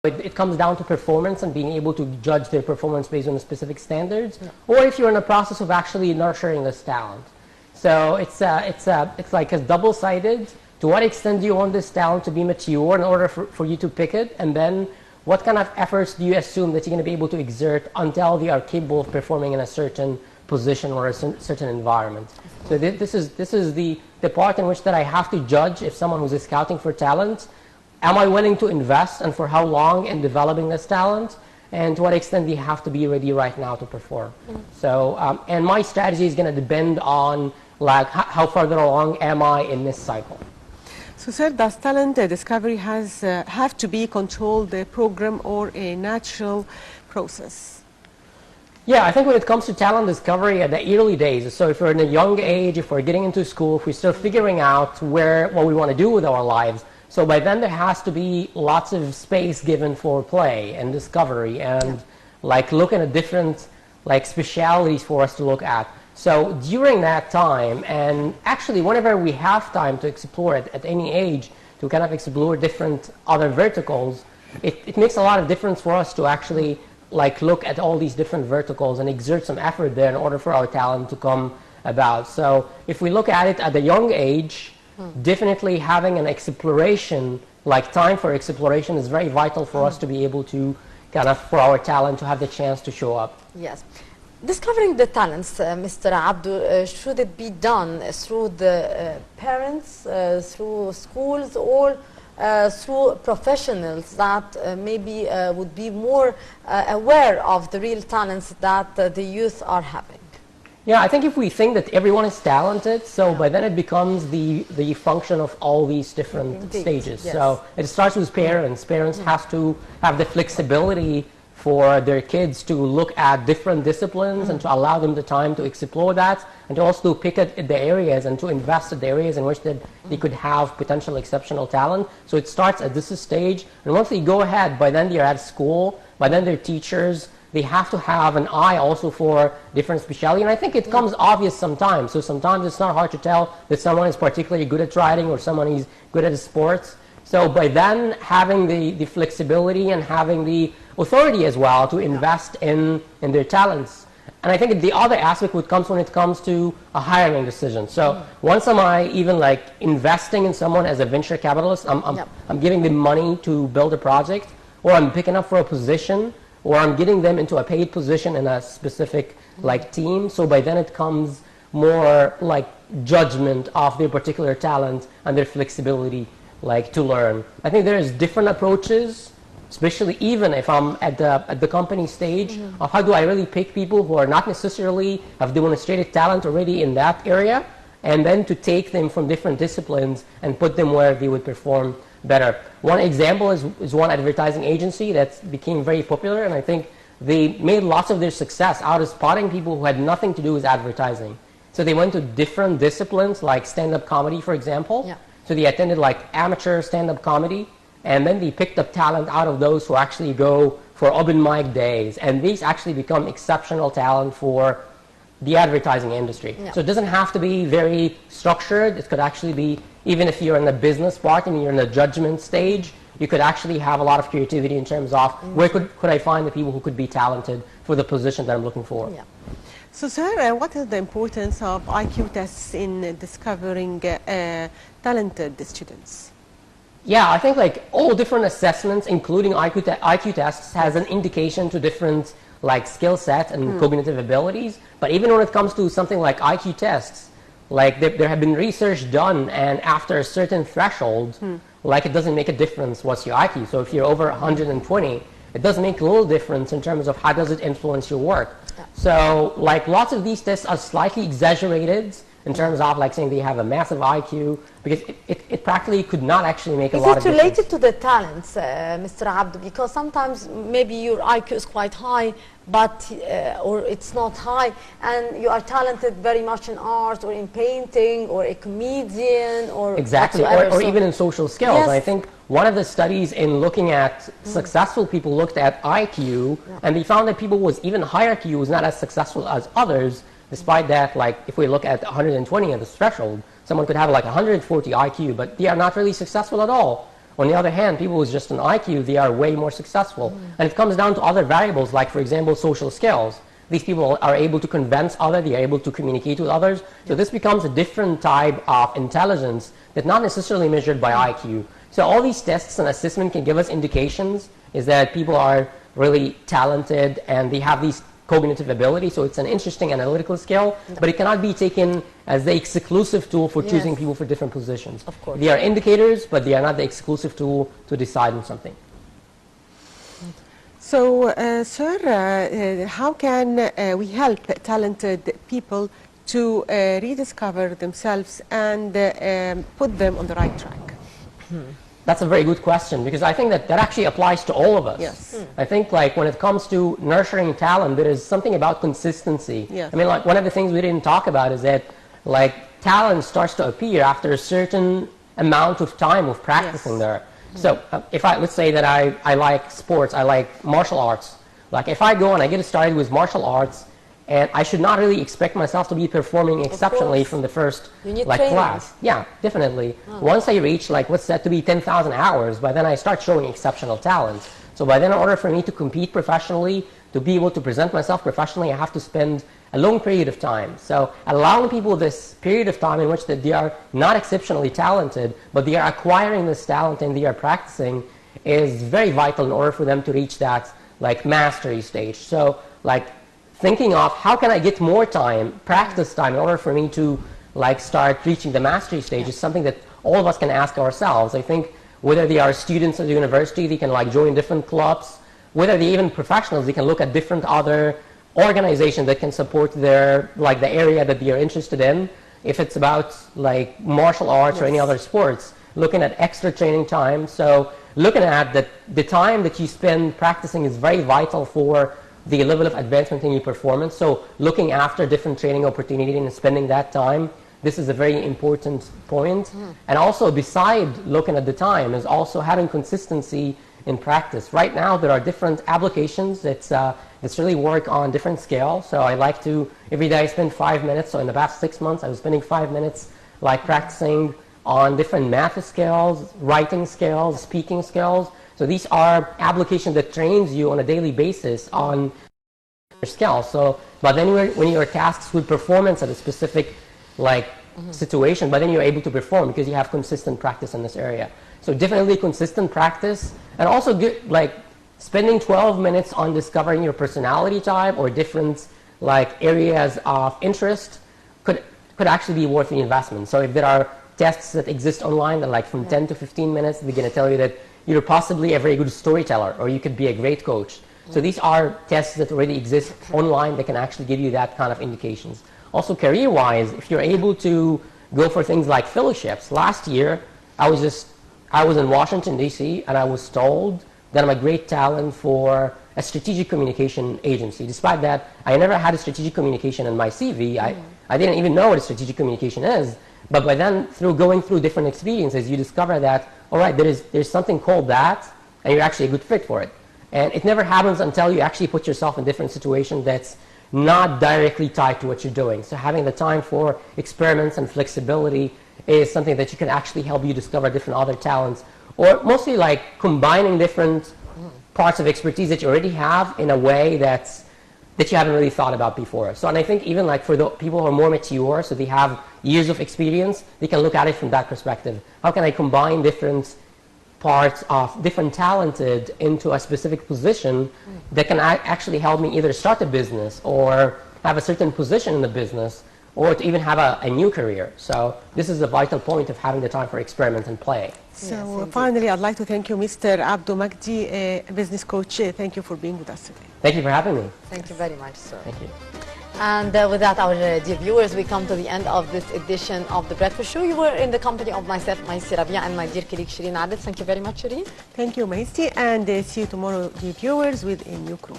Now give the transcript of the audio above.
It comes down to performance and being able to judge their performance based on specific standards, or if you're in the process of actually nurturing this talent. So it's like a double-sided. To what extent do you want this talent to be mature in order for you to pick it? And then what kind of efforts do you assume that you're going to be able to exert until they are capable of performing in a certain position or a certain environment? So this is the part in which that I have to judge if someone who's scouting for talent, am I willing to invest and for how long in developing this talent? And to what extent do you have to be ready right now to perform? So, and my strategy is going to depend on like how further along am I in this cycle. So, sir, does talent discovery have to be a controlled program or a natural process? Yeah, I think when it comes to talent discovery at the early days, so if we're in a young age, if we're getting into school, if we're still figuring out what we want to do with our lives, so by then there has to be lots of space given for play and discovery and like looking at different like specialities for us to look at. So during that time, and actually whenever we have time to explore it at any age, to kind of explore different other verticals, it makes a lot of difference for us to actually like look at all these different verticals and exert some effort there in order for our talent to come about. So if we look at it at a young age, definitely having an exploration, like time for exploration, is very vital for us to be able to kind of, for our talent to have the chance to show up. Yes. Discovering the talents, Mr. Abdu, should it be done through the parents, through schools, or through professionals that maybe would be more aware of the real talents that the youth are having? Yeah, I think if we think that everyone is talented, so by then it becomes the function of all these different stages. Yes. So it starts with parents. Parents have to have the flexibility for their kids to look at different disciplines and to allow them the time to explore that, and to also pick at the areas and to invest in the areas in which they could have potential exceptional talent. So it starts at this stage, and once they go ahead, by then they're at school, by then they're teachers, they have to have an eye also for different specialty. And I think it comes obvious sometimes. So sometimes it's not hard to tell that someone is particularly good at writing or someone is good at sports. So by then having the flexibility and having the authority as well to invest in their talents. And I think the other aspect would comes when it comes to a hiring decision. So once am I even like investing in someone as a venture capitalist, I'm giving them money to build a project, or I'm picking up for a position, or I'm getting them into a paid position in a specific like team. So by then it comes more like judgment of their particular talent and their flexibility like to learn. I think there is different approaches, especially even if I'm at the company stage, of how do I really pick people who are not necessarily have demonstrated talent already in that area, and then to take them from different disciplines and put them where they would perform better. One example is one advertising agency that became very popular, and I think they made lots of their success out of spotting people who had nothing to do with advertising. So they went to different disciplines like stand-up comedy, for example. Yeah. So they attended like amateur stand-up comedy, and then they picked up talent out of those who actually go for open mic days, and these actually become exceptional talent for the advertising industry. Yeah. So it doesn't have to be very structured. It could actually be, even if you're in the business part and you're in the judgment stage, you could actually have a lot of creativity in terms of where could I find the people who could be talented for the position that I'm looking for. Yeah. So, sir, what is the importance of IQ tests in discovering talented students? Yeah, I think like all different assessments, including IQ tests, has an indication to different like skill set and cognitive abilities. But even when it comes to something like IQ tests, like there have been research done, and after a certain threshold, like it doesn't make a difference what's your IQ. So if you're over 120, it does make a little difference in terms of how does it influence your work. So like lots of these tests are slightly exaggerated in terms of like saying they have a massive IQ, because it practically could not actually make a lot of difference. Is it related to the talents, Mr. Abdu? Because sometimes maybe your IQ is quite high, but or it's not high, and you are talented very much in art or in painting or a comedian or exactly, or even in social skills. Yes. I think one of the studies in looking at successful people looked at IQ, and they found that people with even higher IQ was not as successful as others. Despite that, like if we look at 120 as the threshold, someone could have like 140 IQ, but they are not really successful at all. On the other hand, people with just an IQ, they are way more successful. And it comes down to other variables, like, for example, social skills. These people are able to convince others, they are able to communicate with others. So this becomes a different type of intelligence that's not necessarily measured by IQ. So all these tests and assessment can give us indications is that people are really talented and they have these cognitive ability. So it's an interesting analytical skill, but it cannot be taken as the exclusive tool for choosing people for different positions. Of course. They are indicators, but they are not the exclusive tool to decide on something. So, sir, how can we help talented people to rediscover themselves and put them on the right track? That's a very good question, because I think that actually applies to all of us. Yes. I think like when it comes to nurturing talent, there is something about consistency. Yes. I mean, like one of the things we didn't talk about is that like talent starts to appear after a certain amount of time of practicing there. So if let's say that I like sports, I like martial arts. Like if I go and I get started with martial arts, and I should not really expect myself to be performing exceptionally from the first like class. Yeah, definitely. Once I reach like what's said to be 10,000 hours, by then I start showing exceptional talent. So by then, in order for me to compete professionally, to be able to present myself professionally, I have to spend a long period of time. So allowing people this period of time in which that they are not exceptionally talented, but they are acquiring this talent and they are practicing is very vital in order for them to reach that like mastery stage. So like thinking of how can I get more time, practice time, in order for me to like start reaching the mastery stage is something that all of us can ask ourselves. I think whether they are students at the university, they can like join different clubs. Whether they even professionals, they can look at different other organizations that can support their like the area that they are interested in. If it's about like martial arts or any other sports, looking at extra training time. So looking at that the time that you spend practicing is very vital for the level of advancement in your performance. So looking after different training opportunities and spending that time, this is a very important point. And also beside looking at the time is also having consistency in practice. Right now there are different applications that really work on different scales. So I like to, every day I spend 5 minutes. So in the past 6 months I was spending 5 minutes like practicing on different math skills, writing skills, speaking skills. So these are applications that trains you on a daily basis on your skills. So, but then when you're tasked with performance at a specific like situation, but then you're able to perform because you have consistent practice in this area. So definitely consistent practice, and also like spending 12 minutes on discovering your personality type or different like areas of interest could actually be worth the investment. So if there are tests that exist online that like from 10 to 15 minutes, they're going to tell you that you're possibly a very good storyteller or you could be a great coach. So these are tests that already exist online that can actually give you that kind of indications. Also career-wise, if you're able to go for things like fellowships. Last year, I was in Washington, D.C., and I was told that I'm a great talent for a strategic communication agency. Despite that, I never had a strategic communication in my CV. I didn't even know what a strategic communication is. But by then, through going through different experiences, you discover that, all right, there's something called that, and you're actually a good fit for it. And it never happens until you actually put yourself in different situations that's not directly tied to what you're doing. So having the time for experiments and flexibility is something that you can actually help you discover different other talents, or mostly like combining different parts of expertise that you already have in a way that you haven't really thought about before. So, and I think even like for the people who are more mature, so they have years of experience, they can look at it from that perspective. How can I combine different parts of different talented into a specific position that can actually help me either start a business or have a certain position in the business, or to even have a new career. So this is a vital point of having the time for experiment and play. So finally, I'd like to thank you, Mr. Abdou Magdi, a business coach. Thank you for being with us today. Thank you for having me. Thank you very much, sir. Thank you. And with that, our dear viewers, we come to the end of this edition of The Breakfast Show. You were in the company of myself, Maïsi Rabia, and my dear colleague, Shireen Adel. Thank you very much, Shireen. Thank you, Maïsi, and see you tomorrow, dear viewers, with a new crew.